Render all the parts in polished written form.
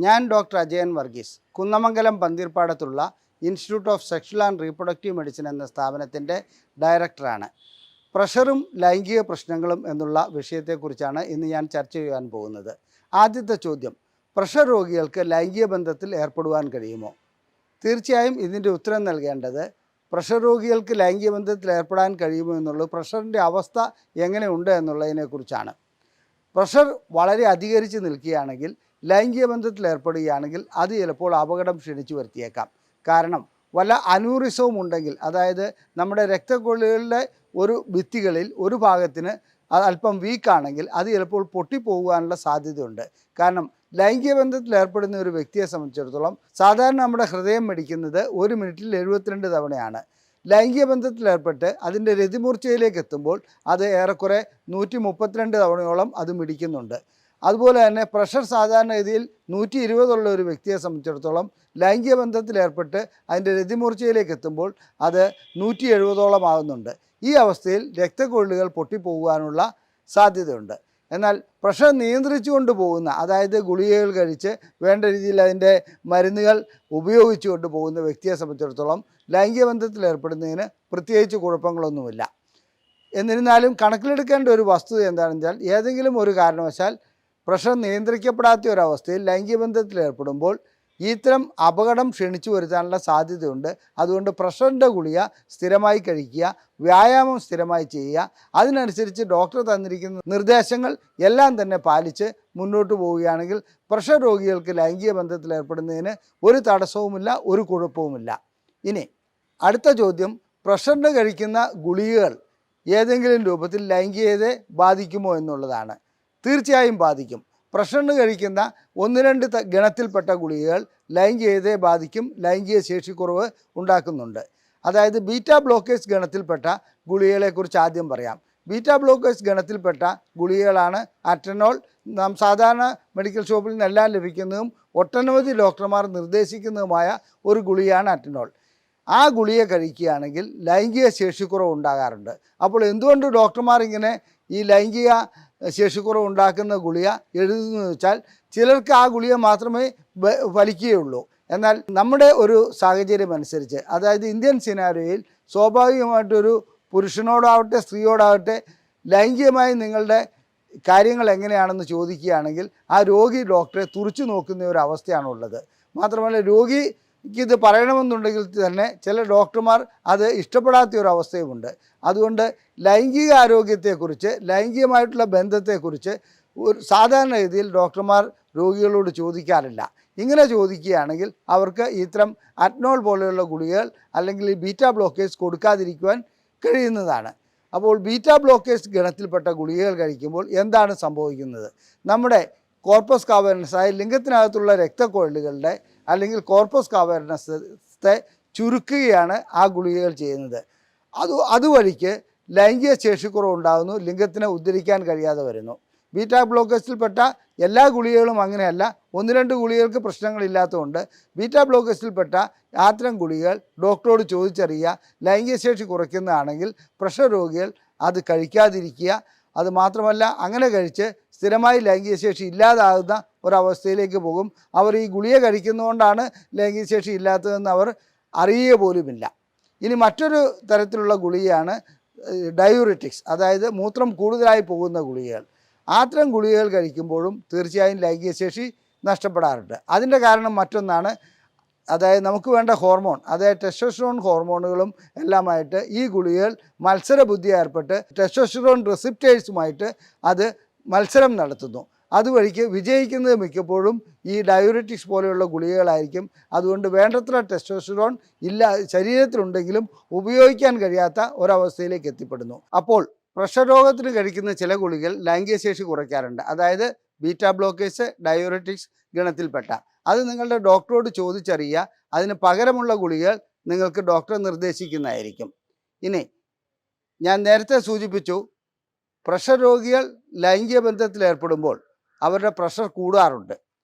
ഞാൻ ഡോക്ടർ അജയൻ വർഗീസ്, കുന്നമംഗലം പന്തീർപ്പാടത്തുള്ള institute of sexual and reproductive medicine എന്ന സ്ഥാപനത്തിൻ്റെ ഡയറക്ടറാണ്. പ്രഷറും ലൈംഗിക പ്രശ്നങ്ങളും എന്നുള്ള വിഷയത്തെക്കുറിച്ചാണ് ഇന്ന് ഞാൻ ചർച്ച ചെയ്യാൻ പോകുന്നത്. ആദ്യത്തെ ചോദ്യം, പ്രഷർ രോഗികൾക്ക് ലൈംഗിക ബന്ധത്തിൽ ഏർപ്പെടുവാൻ കഴിയുമോ? തീർച്ചയായും ഇതിൻ്റെ ഉത്തരം നൽകേണ്ടത് പ്രഷർ രോഗികൾക്ക് ലൈംഗിക ബന്ധത്തിൽ ഏർപ്പെടാൻ കഴിയുമോ എന്നുള്ളത് പ്രഷറിൻ്റെ അവസ്ഥ എങ്ങനെയുണ്ട് എന്നുള്ളതിനെക്കുറിച്ചാണ്. പ്രഷർ വളരെ അധികരിച്ച് നിൽക്കുകയാണെങ്കിൽ ലൈംഗിക ബന്ധത്തിൽ ഏർപ്പെടുകയാണെങ്കിൽ അത് ചിലപ്പോൾ അപകടം ക്ഷണിച്ചു വരുത്തിയേക്കാം. കാരണം വല്ല അനൂറിസവും ഉണ്ടെങ്കിൽ, അതായത് നമ്മുടെ രക്തക്കൊള്ളികളുടെ ഒരു ഭിത്തികളിൽ ഒരു ഭാഗത്തിന് അല്പം വീക്കാണെങ്കിൽ അത് ചിലപ്പോൾ പൊട്ടിപ്പോകാനുള്ള സാധ്യതയുണ്ട്. കാരണം ലൈംഗിക ബന്ധത്തിൽ ഏർപ്പെടുന്ന ഒരു വ്യക്തിയെ സംബന്ധിച്ചിടത്തോളം സാധാരണ നമ്മുടെ ഹൃദയം മിടിക്കുന്നത് 1 മിനിറ്റിൽ 72 തവണയാണ്. ലൈംഗിക ബന്ധത്തിൽ ഏർപ്പെട്ട് അതിൻ്റെ രതിമൂർച്ചയിലേക്ക് എത്തുമ്പോൾ അത് ഏറെക്കുറെ 132 തവണയോളം അത് മിടിക്കുന്നുണ്ട്. അതുപോലെ തന്നെ പ്രഷർ സാധാരണഗതിയിൽ 120 ഉള്ള ഒരു വ്യക്തിയെ സംബന്ധിച്ചിടത്തോളം ലൈംഗിക ബന്ധത്തിൽ ഏർപ്പെട്ട് അതിൻ്റെ രതിമൂർച്ചയിലേക്ക് എത്തുമ്പോൾ അത് 170ഓളം ആകുന്നുണ്ട്. ഈ അവസ്ഥയിൽ രക്തക്കൊള്ളികൾ പൊട്ടിപ്പോകാനുള്ള സാധ്യതയുണ്ട്. എന്നാൽ പ്രഷർ നിയന്ത്രിച്ചു കൊണ്ട് പോകുന്ന, അതായത് ഗുളികകൾ കഴിച്ച് വേണ്ട രീതിയിൽ അതിൻ്റെ മരുന്നുകൾ ഉപയോഗിച്ചു കൊണ്ട് പോകുന്ന വ്യക്തിയെ സംബന്ധിച്ചിടത്തോളം ലൈംഗിക ബന്ധത്തിൽ ഏർപ്പെടുന്നതിന് പ്രത്യേകിച്ച് കുഴപ്പങ്ങളൊന്നുമില്ല. എന്നിരുന്നാലും കണക്കിലെടുക്കേണ്ട ഒരു വസ്തുത എന്താണെന്ന് വെച്ചാൽ, ഏതെങ്കിലും ഒരു കാരണവശാൽ പ്രഷർ നിയന്ത്രിക്കപ്പെടാത്ത ഒരവസ്ഥയിൽ ലൈംഗിക ബന്ധത്തിൽ ഏർപ്പെടുമ്പോൾ ഇത്തരം അപകടം ക്ഷണിച്ചു വരുത്താനുള്ള സാധ്യതയുണ്ട്. അതുകൊണ്ട് പ്രഷറിൻ്റെ ഗുളിക സ്ഥിരമായി കഴിക്കുക, വ്യായാമം സ്ഥിരമായി ചെയ്യുക, അതിനനുസരിച്ച് ഡോക്ടർ തന്നിരിക്കുന്ന നിർദ്ദേശങ്ങൾ എല്ലാം തന്നെ പാലിച്ച് മുന്നോട്ട് പോവുകയാണെങ്കിൽ പ്രഷർ രോഗികൾക്ക് ലൈംഗിക ബന്ധത്തിൽ ഏർപ്പെടുന്നതിന് ഒരു തടസ്സവുമില്ല, ഒരു കുഴപ്പവുമില്ല. ഇനി അടുത്ത ചോദ്യം, പ്രഷറിന് കഴിക്കുന്ന ഗുളികകൾ ഏതെങ്കിലും രൂപത്തിൽ ലൈംഗികതയെ ബാധിക്കുമോ എന്നുള്ളതാണ്. തീർച്ചയായും ബാധിക്കും. പ്രഷറിന് കഴിക്കുന്ന 1-2 ഗണത്തിൽപ്പെട്ട ഗുളികകൾ ലൈംഗികതയെ ബാധിക്കും, ലൈംഗിക ശേഷിക്കുറവ് ഉണ്ടാക്കുന്നുണ്ട്. അതായത് ബീറ്റ ബ്ലോക്കേഴ്സ് ഗണത്തിൽപ്പെട്ട ഗുളികകളെക്കുറിച്ച് ആദ്യം പറയാം. ബീറ്റ ബ്ലോക്കേഴ്സ് ഗണത്തിൽപ്പെട്ട ഗുളികകളാണ് അറ്റനോൾ. നാം സാധാരണ മെഡിക്കൽ ഷോപ്പിൽ നിന്നെല്ലാം ലഭിക്കുന്നതും ഒട്ടനവധി ഡോക്ടർമാർ നിർദ്ദേശിക്കുന്നതുമായ ഒരു ഗുളികയാണ് അറ്റനോൾ. ആ ഗുളിക കഴിക്കുകയാണെങ്കിൽ ലൈംഗിക ശേഷിക്കുറവ് ഉണ്ടാകാറുണ്ട്. അപ്പോൾ എന്തുകൊണ്ട് ഡോക്ടർമാർ ഇങ്ങനെ ഈ ലൈംഗിക ശേഷിക്കുറവ് ഉണ്ടാക്കുന്ന ഗുളിക എഴുതുന്നു വെച്ചാൽ, ചിലർക്ക് ആ ഗുളിക മാത്രമേ ഫലിക്കുകയുള്ളൂ. എന്നാൽ നമ്മുടെ ഒരു സാഹചര്യം അനുസരിച്ച്, അതായത് ഇന്ത്യൻ സിനാരിയോയിൽ സ്വാഭാവികമായിട്ടൊരു പുരുഷനോടാവട്ടെ സ്ത്രീയോടാവട്ടെ ലൈംഗികമായി നിങ്ങളുടെ കാര്യങ്ങൾ എങ്ങനെയാണെന്ന് ചോദിക്കുകയാണെങ്കിൽ ആ രോഗി ഡോക്ടറെ തുറിച്ചു നോക്കുന്ന ഒരു അവസ്ഥയാണുള്ളത്. മാത്രമല്ല രോഗിക്ക് ഇത് പറയണമെന്നുണ്ടെങ്കിൽ തന്നെ ചില ഡോക്ടർമാർ അത് ഇഷ്ടപ്പെടാത്ത ഒരു അവസ്ഥയുമുണ്ട്. അതുകൊണ്ട് ലൈംഗിക ആരോഗ്യത്തെക്കുറിച്ച്, ലൈംഗികമായിട്ടുള്ള ബന്ധത്തെക്കുറിച്ച് ഒരു സാധാരണഗതിയിൽ ഡോക്ടർമാർ രോഗികളോട് ചോദിക്കാറില്ല. ഇങ്ങനെ ചോദിക്കുകയാണെങ്കിൽ അവർക്ക് ഇത്തരം അറ്റ്നോൾ പോലെയുള്ള ഗുളികകൾ അല്ലെങ്കിൽ ഈ ബീറ്റ ബ്ലോക്കേഴ്സ് കൊടുക്കാതിരിക്കുവാൻ കഴിയുന്നതാണ്. അപ്പോൾ ബീറ്റ ബ്ലോക്കേഴ്സ് ഗണത്തിൽപ്പെട്ട ഗുളികകൾ കഴിക്കുമ്പോൾ എന്താണ് സംഭവിക്കുന്നത്? നമ്മുടെ കോർപ്പസ് കാവേർനസ്, ലിംഗത്തിനകത്തുള്ള രക്തക്കൊഴലുകളുടെ അല്ലെങ്കിൽ കോർപ്പസ് കാവേർനസത്തെ ചുരുക്കുകയാണ് ആ ഗുളികകൾ ചെയ്യുന്നത്. അതുവഴിക്ക് ലൈംഗിക ശേഷിക്കുറവ് ഉണ്ടാകുന്നു, ലിംഗത്തിനെ ഉദ്ധരിക്കാൻ കഴിയാതെ വരുന്നു. ബീറ്റ ബ്ലോക്കേഴ്സിൽപ്പെട്ട എല്ലാ ഗുളികകളും അങ്ങനെയല്ല. 1-2 ഗുളികൾക്ക് പ്രശ്നങ്ങളില്ലാത്തതുകൊണ്ട് ബീറ്റ ബ്ലോക്കേഴ്സിൽപ്പെട്ട അത്തരം ഗുളികകൾ ഡോക്ടറോട് ചോദിച്ചറിയുക. ലൈംഗിക ശേഷി കുറയ്ക്കുന്നതാണെങ്കിൽ പ്രഷർ രോഗികൾ അത് കഴിക്കാതിരിക്കുക. അതുമാത്രമല്ല, അങ്ങനെ കഴിച്ച് സ്ഥിരമായി ലൈംഗിക ശേഷി ഇല്ലാതാകുന്ന ഒരവസ്ഥയിലേക്ക് പോകും. അവർ ഈ ഗുളിക കഴിക്കുന്നതുകൊണ്ടാണ് ലൈംഗിക ശേഷി ഇല്ലാത്തതെന്ന് അവർ അറിയുക പോലുമില്ല. ഇനി മറ്റൊരു തരത്തിലുള്ള ഗുളികയാണ് ഡയൂറിറ്റിക്സ്, അതായത് മൂത്രം കൂടുതലായി പോകുന്ന ഗുളികകൾ. അത്തരം ഗുളികകൾ കഴിക്കുമ്പോഴും തീർച്ചയായും ലൈംഗിക ശേഷി നഷ്ടപ്പെടാറുണ്ട്. അതിൻ്റെ കാരണം മറ്റൊന്നാണ്, അതായത് നമുക്ക് വേണ്ട ഹോർമോൺ, അതായത് ടെസ്റ്റോസ്റ്ററോൺ ഹോർമോണുകളും എല്ലാമായിട്ട് ഈ ഗുളികകൾ മത്സരബുദ്ധി ഏർപ്പെട്ട് ടെസ്റ്റോസ്റ്ററോൺ റിസപ്റ്റേഴ്സുമായിട്ട് അത് മത്സരം നടത്തുന്നു. അതുവഴിക്ക് വിജയിക്കുന്നത് മിക്കപ്പോഴും ഈ ഡയൂറിറ്റിക്സ് പോലെയുള്ള ഗുളികകളായിരിക്കും. അതുകൊണ്ട് വേണ്ടത്ര ടെസ്റ്റോസ്റ്ററോൺ ശരീരത്തിലുണ്ടെങ്കിലും ഉപയോഗിക്കാൻ കഴിയാത്ത ഒരവസ്ഥയിലേക്ക് എത്തിപ്പെടുന്നു. അപ്പോൾ പ്രഷർ രോഗത്തിന് കഴിക്കുന്ന ചില ഗുളികൾ ലൈംഗിക ശേഷി കുറയ്ക്കാറുണ്ട്. അതായത് ബീറ്റ ബ്ലോക്കേഴ്സ്, ഡയൂറിറ്റിക്സ് ഗണത്തിൽപ്പെട്ട. അത് നിങ്ങളുടെ ഡോക്ടറോട് ചോദിച്ചറിയുക. അതിന് പകരമുള്ള ഗുളികൾ നിങ്ങൾക്ക് ഡോക്ടർ നിർദ്ദേശിക്കുന്നതായിരിക്കും. ഇനി ഞാൻ നേരത്തെ സൂചിപ്പിച്ചു, പ്രഷർ രോഗികൾ ലൈംഗിക ബന്ധത്തിൽ ഏർപ്പെടുമ്പോൾ അവരുടെ പ്രഷർ കൂടാറുണ്ട്.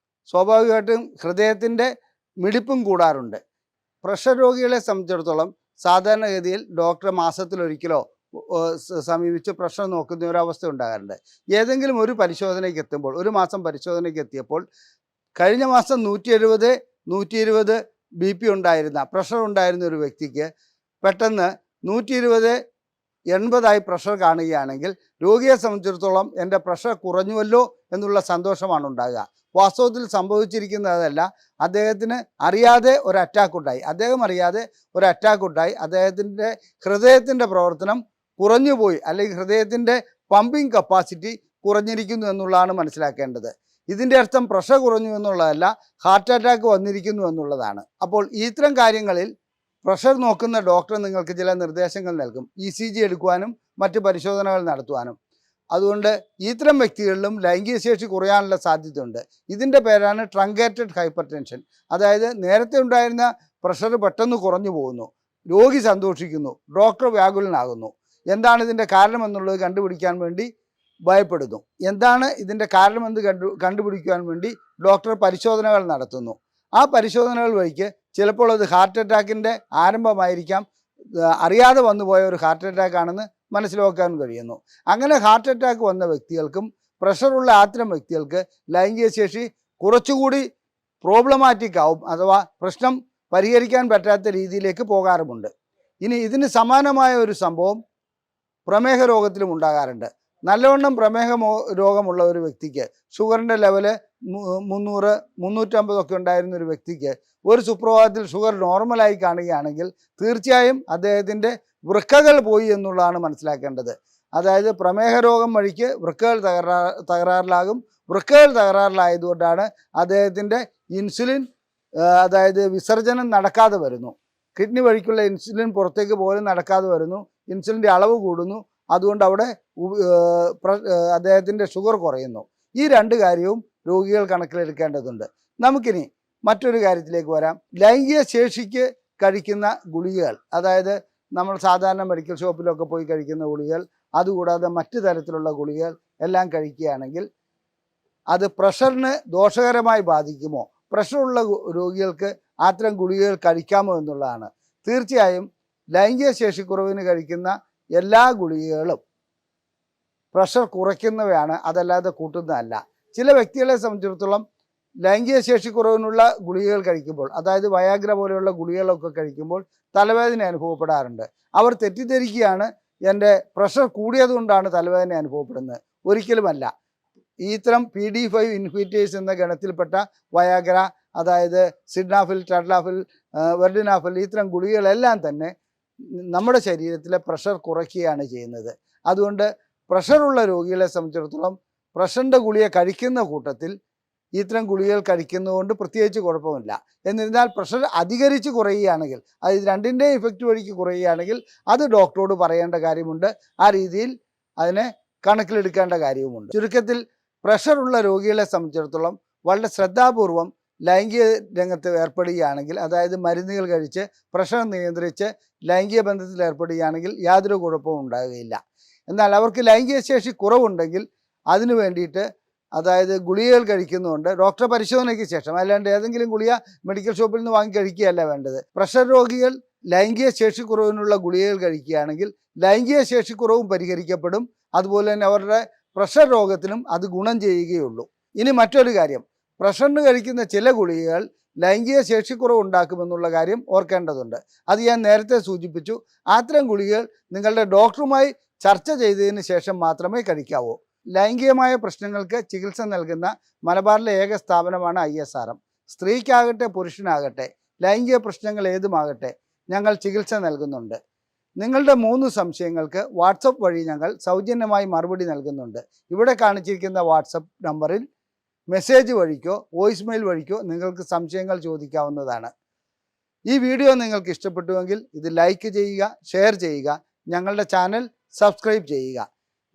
സ്വാഭാവികമായിട്ടും ഹൃദയത്തിൻ്റെ മിടിപ്പും കൂടാറുണ്ട്. പ്രഷർ രോഗികളെ സംബന്ധിച്ചിടത്തോളം സാധാരണഗതിയിൽ ഡോക്ടറെ മാസത്തിലൊരിക്കലോ സമീപിച്ച് പ്രഷർ നോക്കുന്ന ഒരവസ്ഥ ഉണ്ടാകാറുണ്ട്. ഏതെങ്കിലും ഒരു പരിശോധനയ്ക്ക് എത്തുമ്പോൾ, ഒരു മാസം പരിശോധനയ്ക്ക് എത്തിയപ്പോൾ കഴിഞ്ഞ മാസം 170, 120 BP ഉണ്ടായിരുന്ന, പ്രഷർ ഉണ്ടായിരുന്ന ഒരു വ്യക്തിക്ക് പെട്ടെന്ന് 120/80 പ്രഷർ കാണുകയാണെങ്കിൽ രോഗിയെ സംബന്ധിച്ചിടത്തോളം എൻ്റെ പ്രഷർ കുറഞ്ഞുവല്ലോ എന്നുള്ള സന്തോഷമാണ് ഉണ്ടാകുക. വാസ്തവത്തിൽ സംഭവിച്ചിരിക്കുന്നതല്ല, അദ്ദേഹത്തിന് അറിയാതെ ഒരു അറ്റാക്ക് ഉണ്ടായി. അദ്ദേഹത്തിൻ്റെ ഹൃദയത്തിൻ്റെ പ്രവർത്തനം കുറഞ്ഞുപോയി, അല്ലെങ്കിൽ ഹൃദയത്തിൻ്റെ പമ്പിങ് കപ്പാസിറ്റി കുറഞ്ഞിരിക്കുന്നു എന്നുള്ളതാണ് മനസ്സിലാക്കേണ്ടത്. ഇതിൻ്റെ അർത്ഥം പ്രഷർ കുറഞ്ഞു എന്നുള്ളതല്ല, ഹാർട്ട് അറ്റാക്ക് വന്നിരിക്കുന്നു എന്നുള്ളതാണ്. അപ്പോൾ ഇത്തരം കാര്യങ്ങളിൽ പ്രഷർ നോക്കുന്ന ഡോക്ടർ നിങ്ങൾക്ക് ചില നിർദ്ദേശങ്ങൾ നൽകും, ECG എടുക്കുവാനും മറ്റ് പരിശോധനകൾ നടത്തുവാനും. അതുകൊണ്ട് ഇത്തരം വ്യക്തികളിലും ലൈംഗിക ശേഷി കുറയാനുള്ള സാധ്യതയുണ്ട്. ഇതിൻ്റെ പേരാണ് ട്രങ്കേറ്റഡ് ഹൈപ്പർ ടെൻഷൻ. അതായത് നേരത്തെ ഉണ്ടായിരുന്ന പ്രഷർ പെട്ടെന്ന് കുറഞ്ഞു പോകുന്നു, രോഗി സന്തോഷിക്കുന്നു, ഡോക്ടർ വ്യാകുലനാകുന്നു. എന്താണ് ഇതിൻ്റെ കാരണമെന്നുള്ളത് കണ്ടുപിടിക്കാൻ വേണ്ടി ഭയപ്പെടുന്നു. എന്താണ് ഇതിൻ്റെ കാരണമെന്ന് കണ്ടുപിടിക്കുവാൻ വേണ്ടി ഡോക്ടർ പരിശോധനകൾ നടത്തുന്നു. ആ പരിശോധനകൾ വഴിക്ക് ചിലപ്പോൾ അത് ഹാർട്ട് അറ്റാക്കിൻ്റെ ആരംഭമായിരിക്കാം, അറിയാതെ വന്നുപോയ ഒരു ഹാർട്ട് അറ്റാക്ക് ആണെന്ന് മനസ്സിലാക്കാൻ കഴിയുന്നു. അങ്ങനെ ഹാർട്ട് അറ്റാക്ക് വന്ന വ്യക്തികൾക്കും പ്രഷറുള്ള അത്തരം വ്യക്തികൾക്ക് ലൈംഗിക ശേഷി കുറച്ചുകൂടി പ്രോബ്ലമാറ്റിക് ആവും, അഥവാ പ്രശ്നം പരിഹരിക്കാൻ പറ്റാത്ത രീതിയിലേക്ക് പോകാറുമുണ്ട്. ഇനി ഇതിന് സമാനമായ ഒരു സംഭവം പ്രമേഹ രോഗത്തിലും ഉണ്ടാകാറുണ്ട്. നല്ലവണ്ണം പ്രമേഹ രോഗമുള്ള ഒരു വ്യക്തിക്ക്, ഷുഗറിൻ്റെ ലെവല് 300, 350 ഒക്കെ ഉണ്ടായിരുന്ന ഒരു വ്യക്തിക്ക് ഒരു സുപ്രഭാതത്തിൽ ഷുഗർ നോർമലായി കാണുകയാണെങ്കിൽ തീർച്ചയായും അദ്ദേഹത്തിൻ്റെ വൃക്കകൾ പോയി എന്നുള്ളതാണ് മനസ്സിലാക്കേണ്ടത്. അതായത് പ്രമേഹ രോഗം വഴിക്ക് വൃക്കകൾ തകരാറിലാകും. വൃക്കകൾ തകരാറിലായതുകൊണ്ടാണ് അദ്ദേഹത്തിൻ്റെ ഇൻസുലിൻ, അതായത് വിസർജനം നടക്കാതെ വരുന്നു. കിഡ്നി വഴിക്കുള്ള ഇൻസുലിൻ പുറത്തേക്ക് പോലും നടക്കാതെ വരുന്നു. ഇൻസുലിൻ്റെ അളവ് കൂടുന്നു. അതുകൊണ്ട് അവിടെ അദ്ദേഹത്തിൻ്റെ ഷുഗർ കുറയുന്നു. ഈ രണ്ട് കാര്യവും രോഗികൾ കണക്കിലെടുക്കേണ്ടതുണ്ട്. നമുക്കിനി മറ്റൊരു കാര്യത്തിലേക്ക് വരാം. ലൈംഗിക ശേഷിക്ക് കഴിക്കുന്ന ഗുളികകൾ, അതായത് നമ്മൾ സാധാരണ മെഡിക്കൽ ഷോപ്പിലൊക്കെ പോയി കഴിക്കുന്ന ഗുളികകൾ, അതുകൂടാതെ മറ്റു തരത്തിലുള്ള ഗുളികകൾ എല്ലാം കഴിക്കുകയാണെങ്കിൽ അത് പ്രഷറിന് ദോഷകരമായി ബാധിക്കുമോ, പ്രഷറുള്ള രോഗികൾക്ക് അത്തരം ഗുളികകൾ കഴിക്കാമോ എന്നുള്ളതാണ്. തീർച്ചയായും ലൈംഗിക ശേഷിക്കുറവിന് കഴിക്കുന്ന എല്ലാ ഗുളികകളും പ്രഷർ കുറയ്ക്കുന്നവയാണ്, അതല്ലാതെ കൂട്ടുന്നതല്ല. ചില വ്യക്തികളെ സംബന്ധിച്ചിടത്തോളം ലൈംഗിക ശേഷിക്കുറവിനുള്ള ഗുളികകൾ കഴിക്കുമ്പോൾ, അതായത് വയാഗ്ര പോലെയുള്ള ഗുളികകളൊക്കെ കഴിക്കുമ്പോൾ തലവേദന അനുഭവപ്പെടാറുണ്ട്. അവർ തെറ്റിദ്ധരിക്കുകയാണ് എൻ്റെ പ്രഷർ കൂടിയതുകൊണ്ടാണ് തലവേദന അനുഭവപ്പെടുന്നത്. ഒരിക്കലുമല്ല. ഇത്തരം PD5 ഇൻഹിബിറ്റേഴ്സ് എന്ന ഗണത്തിൽപ്പെട്ട വയാഗ്ര, അതായത് സിഡ്നാഫിൽ, ടഡ്ലാഫിൽ, വെർഡിനാഫിൽ, ഇത്തരം ഗുളികകളെല്ലാം തന്നെ നമ്മുടെ ശരീരത്തിലെ പ്രഷർ കുറയ്ക്കുകയാണ് ചെയ്യുന്നത്. അതുകൊണ്ട് പ്രഷറുള്ള രോഗികളെ സംബന്ധിച്ചിടത്തോളം പ്രഷറിൻ്റെ ഗുളിക കഴിക്കുന്ന കൂട്ടത്തിൽ ഇത്തരം ഗുളികകൾ കഴിക്കുന്നതുകൊണ്ട് പ്രത്യേകിച്ച് കുഴപ്പമില്ല. എന്നിരുന്നാൽ പ്രഷർ അധികരിച്ച് കുറയുകയാണെങ്കിൽ, അത് രണ്ടിൻ്റെയും ഇഫക്റ്റ് വഴിക്ക് കുറയുകയാണെങ്കിൽ അത് ഡോക്ടറോട് പറയേണ്ട കാര്യമുണ്ട്. ആ രീതിയിൽ അതിനെ കണക്കിലെടുക്കേണ്ട കാര്യവുമുണ്ട്. ചുരുക്കത്തിൽ പ്രഷറുള്ള രോഗികളെ സംബന്ധിച്ചിടത്തോളം വളരെ ശ്രദ്ധാപൂർവം ലൈംഗിക രംഗത്ത് ഏർപ്പെടുകയാണെങ്കിൽ, അതായത് മരുന്നുകൾ കഴിച്ച് പ്രഷർ നിയന്ത്രിച്ച് ലൈംഗിക ബന്ധത്തിൽ ഏർപ്പെടുകയാണെങ്കിൽ യാതൊരു കുഴപ്പവും ഉണ്ടാകുകയില്ല. എന്നാൽ അവർക്ക് ലൈംഗിക ശേഷി കുറവുണ്ടെങ്കിൽ അതിനു വേണ്ടിയിട്ട്, അതായത് ഗുളികകൾ കഴിക്കുന്നുണ്ട് ഡോക്ടർ പരിശോധനയ്ക്ക് ശേഷം, അല്ലാണ്ട് ഏതെങ്കിലും ഗുളിക മെഡിക്കൽ ഷോപ്പിൽ നിന്ന് വാങ്ങി കഴിക്കുകയല്ല വേണ്ടത്. പ്രഷർ രോഗികൾ ലൈംഗിക ശേഷിക്കുറവിനുള്ള ഗുളികകൾ കഴിക്കുകയാണെങ്കിൽ ലൈംഗിക ശേഷിക്കുറവും പരിഹരിക്കപ്പെടും. അതുപോലെ തന്നെ അവരുടെ പ്രഷർ രോഗത്തിനും അത് ഗുണം ചെയ്യുകയുള്ളൂ. ഇനി മറ്റൊരു കാര്യം, പ്രഷറിന് കഴിക്കുന്ന ചില ഗുളികകൾ ലൈംഗിക ശേഷിക്കുറവ് ഉണ്ടാക്കുമെന്നുള്ള കാര്യം ഓർക്കേണ്ടതുണ്ട്. അത് ഞാൻ നേരത്തെ സൂചിപ്പിച്ചു. അത്തരം ഗുളികകൾ നിങ്ങളുടെ ഡോക്ടറുമായി ചർച്ച ചെയ്തതിന് ശേഷം മാത്രമേ കഴിക്കാവൂ. ലൈംഗികമായ പ്രശ്നങ്ങൾക്ക് ചികിത്സ നൽകുന്ന മലബാറിലെ ഏക സ്ഥാപനമാണ് ISRM. സ്ത്രീക്കാകട്ടെ പുരുഷനാകട്ടെ, ലൈംഗിക പ്രശ്നങ്ങൾ ഏതുമാകട്ടെ, ഞങ്ങൾ ചികിത്സ നൽകുന്നുണ്ട്. നിങ്ങളുടെ 3 സംശയങ്ങൾക്ക് വാട്സപ്പ് വഴി ഞങ്ങൾ സൗജന്യമായി മറുപടി നൽകുന്നുണ്ട്. ഇവിടെ കാണിച്ചിരിക്കുന്ന വാട്സപ്പ് നമ്പറിൽ മെസ്സേജ് വഴിക്കോ വോയിസ് മെയിൽ വഴിക്കോ നിങ്ങൾക്ക് സംശയങ്ങൾ ചോദിക്കാവുന്നതാണ്. ഈ വീഡിയോ നിങ്ങൾക്ക് ഇഷ്ടപ്പെട്ടുവെങ്കിൽ ഇത് ലൈക്ക് ചെയ്യുക, ഷെയർ ചെയ്യുക, ഞങ്ങളുടെ ചാനൽ സബ്സ്ക്രൈബ് ചെയ്യുക.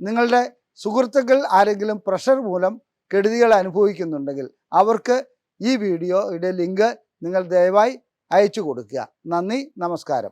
നിങ്ങളുടെ സുഹൃത്തുക്കൾ ആരെങ്കിലും പ്രഷർ മൂലം കെടുതികൾ അനുഭവിക്കുന്നുണ്ടെങ്കിൽ അവർക്ക് ഈ വീഡിയോയുടെ ലിങ്ക് നിങ്ങൾ ദയവായി അയച്ചു കൊടുക്കുക. നന്ദി, നമസ്കാരം.